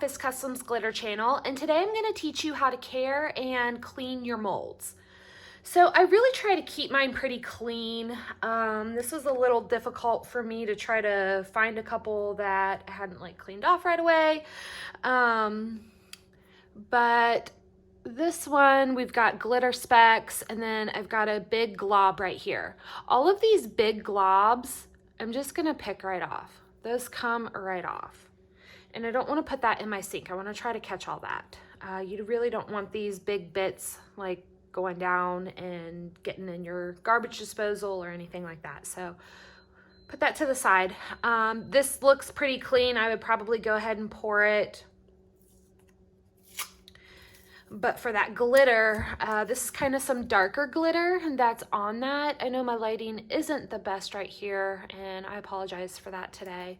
Backfist Customs Glitter channel, and today I'm going to teach you how to care and clean your molds. So I really try to keep mine pretty clean. This was a little difficult for me to try to find a couple that hadn't like cleaned off right away. But this one, we've got glitter specks, and then I've got a big glob right here. All of these big globs, I'm just gonna pick right off. Those come right off. And I don't wanna put that in my sink. I wanna try to catch all that. You really don't want these big bits like going down and getting in your garbage disposal or anything like that. So put that to the side. This looks pretty clean. I would probably go ahead and pour it. But for that glitter, this is kind of some darker glitter that's on that. I know my lighting isn't the best right here, and I apologize for that today.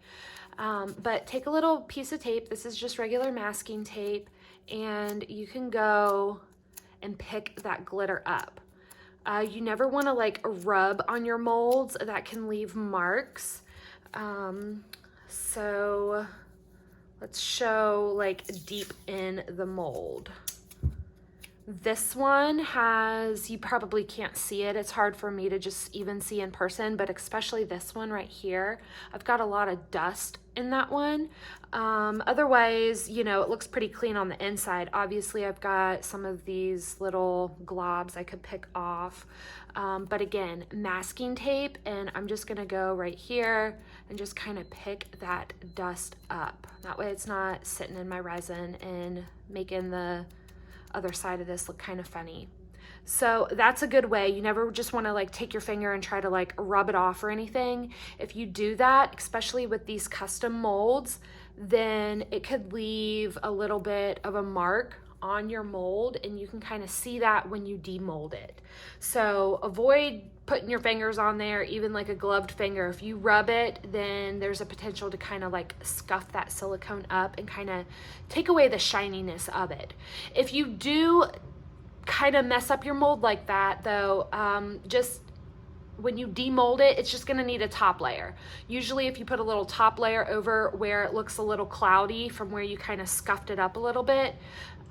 But take a little piece of tape. This is just regular masking tape, and you can go and pick that glitter up. You never want to like rub on your molds. That can leave marks. So let's show like deep in the mold. This one has, you probably can't see it. It's hard for me to just even see in person, but especially this one right here. I've got a lot of dust in that one. Otherwise, you know, it looks pretty clean on the inside. Obviously, I've got some of these little globs I could pick off. But again, masking tape, and I'm just gonna go right here and just kind of pick that dust up. That way it's not sitting in my resin and making the other side of this look kind of funny. So that's a good way. You never just want to like take your finger and try to like rub it off or anything. If you do that, especially with these custom molds, then it could leave a little bit of a mark on your mold, and you can kind of see that when you demold it. So avoid putting your fingers on there, even like a gloved finger. If you rub it, then there's a potential to kind of like scuff that silicone up and kind of take away the shininess of it. If you do kind of mess up your mold like that though, just when you demold it, it's just gonna need a top layer. Usually if you put a little top layer over where it looks a little cloudy from where you kind of scuffed it up a little bit,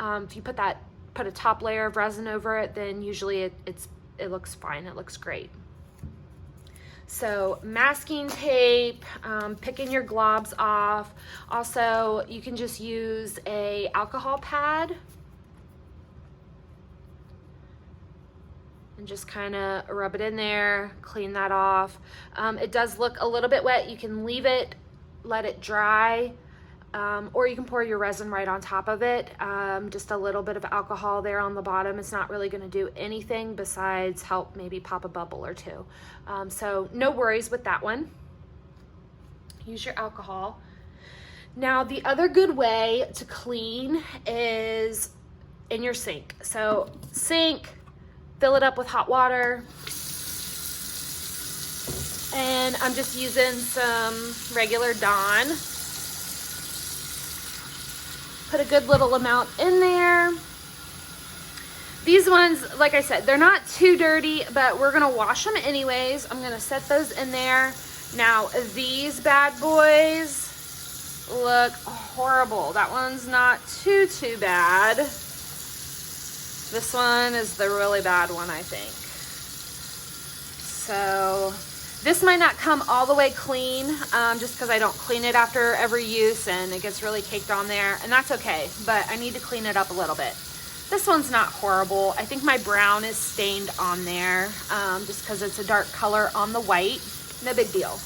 if you put a top layer of resin over it, then usually it looks fine, it looks great. So masking tape, picking your globs off. Also, you can just use a alcohol pad and just kind of rub it in there, clean that off. It does look a little bit wet. You can leave it, let it dry, or you can pour your resin right on top of it. Just a little bit of alcohol there on the bottom. It's not really going to do anything besides help maybe pop a bubble or two. So no worries with that one. Use your alcohol. Now the other good way to clean is in your sink. So sink, fill it up with hot water. And I'm just using some regular Dawn. Put a good little amount in there. These ones, like I said, they're not too dirty, but we're gonna wash them anyways. I'm gonna set those in there. Now, these bad boys look horrible. That one's not too bad. This one is the really bad one, I think. So this might not come all the way clean, just because I don't clean it after every use and it gets really caked on there, and that's okay, but I need to clean it up a little bit. This one's not horrible. I think my brown is stained on there, just because it's a dark color on the white. No big deal.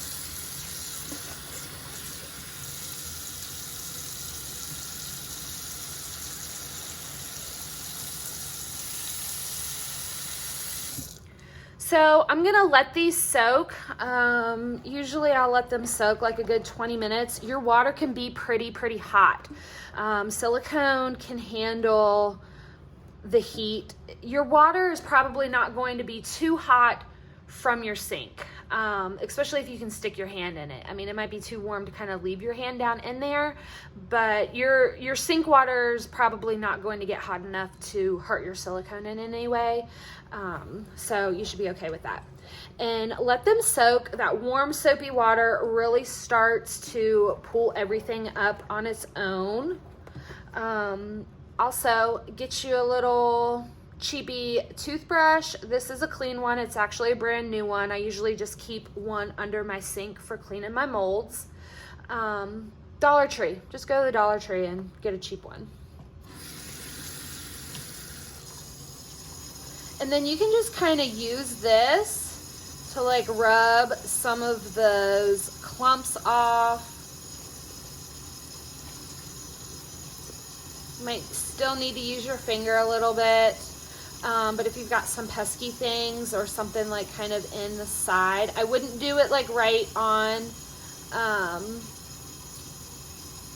So I'm gonna let these soak. Usually I'll let them soak like a good 20 minutes. Your water can be pretty hot. Silicone can handle the heat. Your water is probably not going to be too hot from your sink, especially if you can stick your hand in it. I mean, it might be too warm to kind of leave your hand down in there, but your sink water is probably not going to get hot enough to hurt your silicone in any way. So you should be okay with that. And let them soak. That warm soapy water really starts to pull everything up on its own. Also, get you a little cheapy toothbrush. This is a clean one. It's actually a brand new one. I usually just keep one under my sink for cleaning my molds. Dollar Tree. Just go to the Dollar Tree and get a cheap one. And then you can just kind of use this to like rub some of those clumps off. You might still need to use your finger a little bit, but if you've got some pesky things or something like kind of in the side, I wouldn't do it like right on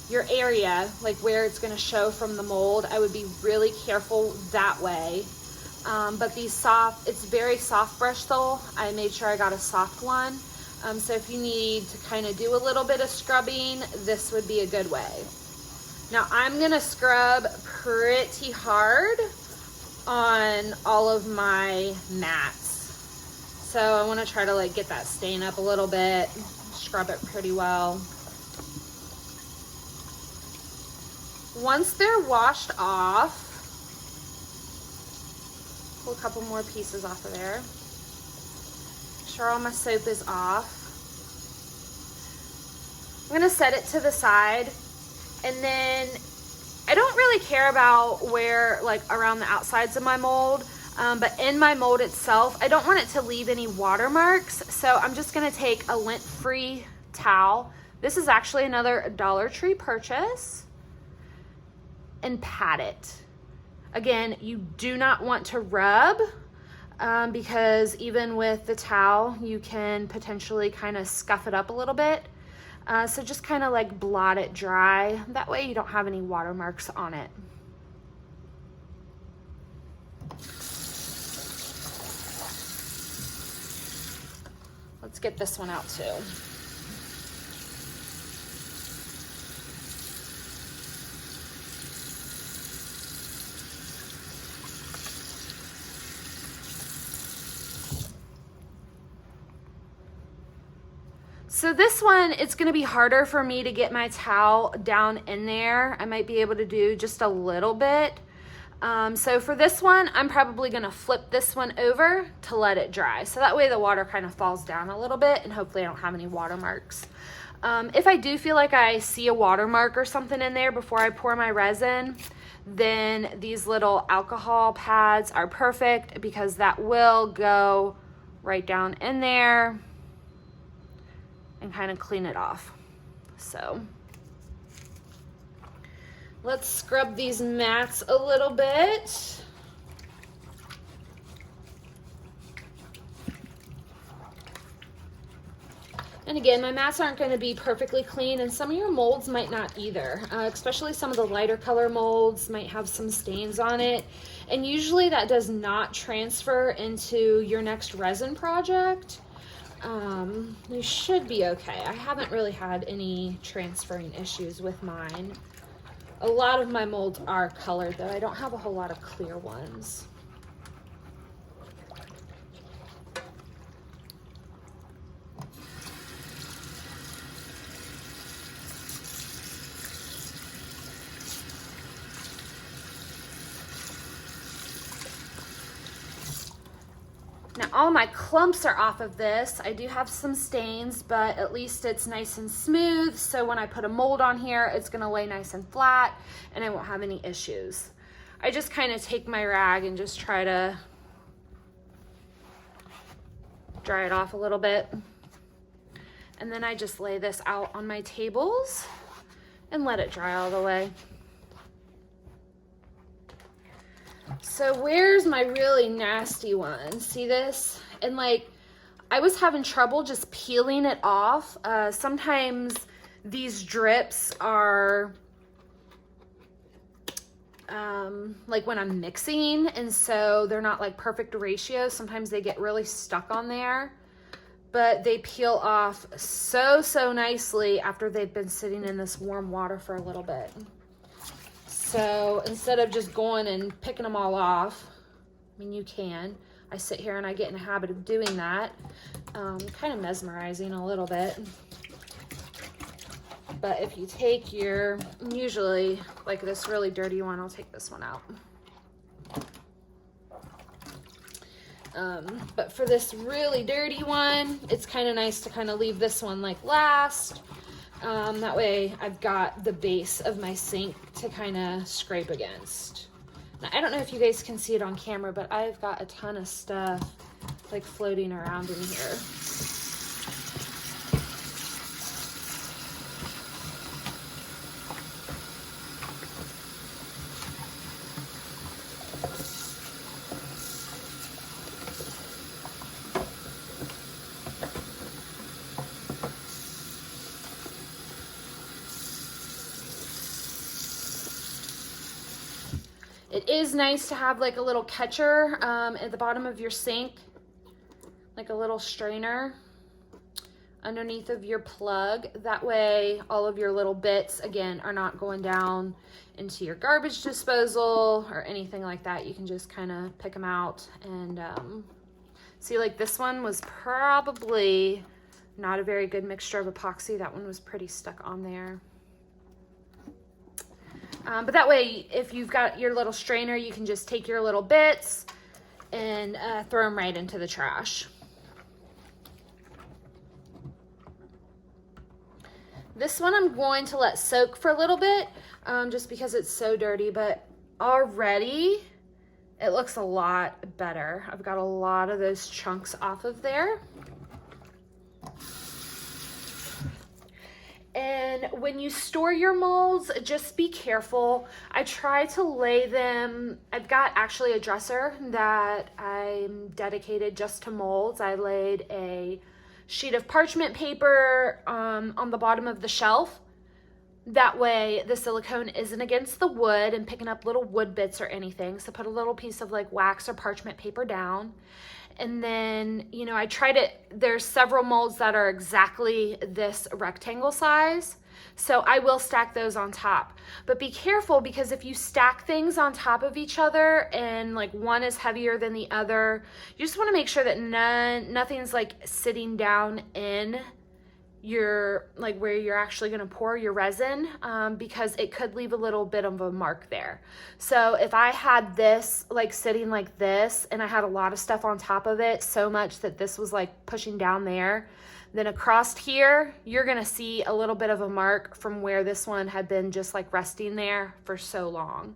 your area, like where it's going to show from the mold. I would be really careful that way. But these soft, it's very soft brush though. I made sure I got a soft one. So if you need to kind of do a little bit of scrubbing, this would be a good way. Now I'm gonna scrub pretty hard on all of my mats. So I wanna try to like get that stain up a little bit, scrub it pretty well. Once they're washed off, pull a couple more pieces off of there. Make sure all my soap is off. I'm gonna set it to the side, and then I don't really care about where, like around the outsides of my mold, but in my mold itself, I don't want it to leave any watermarks. So I'm just gonna take a lint-free towel. This is actually another Dollar Tree purchase, and pat it. Again, you do not want to rub because even with the towel, you can potentially kind of scuff it up a little bit. So just kind of like blot it dry. That way you don't have any watermarks on it. Let's get this one out too. So this one, it's gonna be harder for me to get my towel down in there. I might be able to do just a little bit. So for this one, I'm probably gonna flip this one over to let it dry. So that way the water kind of falls down a little bit, and hopefully I don't have any watermarks. If I do feel like I see a watermark or something in there before I pour my resin, then these little alcohol pads are perfect because that will go right down in there and kind of clean it off. So let's scrub these mats a little bit. And again, my mats aren't going to be perfectly clean, and some of your molds might not either, especially some of the lighter color molds might have some stains on it, and usually that does not transfer into your next resin project. You should be okay. I haven't really had any transferring issues with mine. A lot of my molds are colored though. I don't have a whole lot of clear ones. Now all my clumps are off of this. I do have some stains, but at least it's nice and smooth. So when I put a mold on here, it's gonna lay nice and flat and I won't have any issues. I just kind of take my rag and just try to dry it off a little bit. And then I just lay this out on my tables and let it dry all the way. So where's my really nasty one? See this? And like, I was having trouble just peeling it off. Sometimes these drips are like when I'm mixing, and so they're not like perfect ratio. Sometimes they get really stuck on there, but they peel off so nicely after they've been sitting in this warm water for a little bit. So instead of just going and picking them all off, I mean, you can. I sit here and I get in the habit of doing that. Kind of mesmerizing a little bit. But if you take your, usually like this really dirty one, I'll take this one out. But for this really dirty one, it's kind of nice to kind of leave this one like last. That way I've got the base of my sink to kind of scrape against. Now, I don't know if you guys can see it on camera, but I've got a ton of stuff like floating around in here. It is nice to have like a little catcher at the bottom of your sink, like a little strainer underneath of your plug. That way all of your little bits, again, are not going down into your garbage disposal or anything like that. You can just kind of pick them out and see, like this one was probably not a very good mixture of epoxy. That one was pretty stuck on there. But that way, if you've got your little strainer, you can just take your little bits and throw them right into the trash. This one I'm going to let soak for a little bit, just because it's so dirty, but already it looks a lot better. I've got a lot of those chunks off of there. And when you store your molds, just be careful. I try to lay them, I've got actually a dresser that I'm dedicated just to molds. I laid a sheet of parchment paper on the bottom of the shelf. That way the silicone isn't against the wood and picking up little wood bits or anything. So put a little piece of like wax or parchment paper down. And then, you know, I tried it, there's several molds that are exactly this rectangle size. So I will stack those on top. But be careful, because if you stack things on top of each other and like one is heavier than the other, you just want to make sure that nothing's like sitting down in your, like where you're actually going to pour your resin, because it could leave a little bit of a mark there. So if I had this like sitting like this and I had a lot of stuff on top of it, so much that this was like pushing down there, then across here, you're going to see a little bit of a mark from where this one had been just like resting there for so long.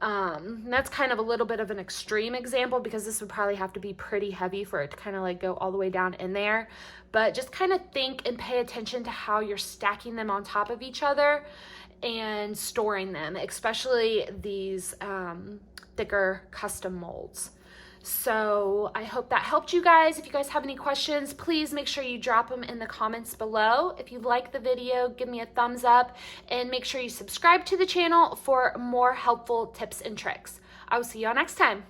That's kind of a little bit of an extreme example, because this would probably have to be pretty heavy for it to kind of like go all the way down in there. But just kind of think and pay attention to how you're stacking them on top of each other and storing them, especially these thicker custom molds. So I hope that helped you guys. If you guys have any questions, please make sure you drop them in the comments below. If you like the video, give me a thumbs up and make sure you subscribe to the channel for more helpful tips and tricks. I will see y'all next time.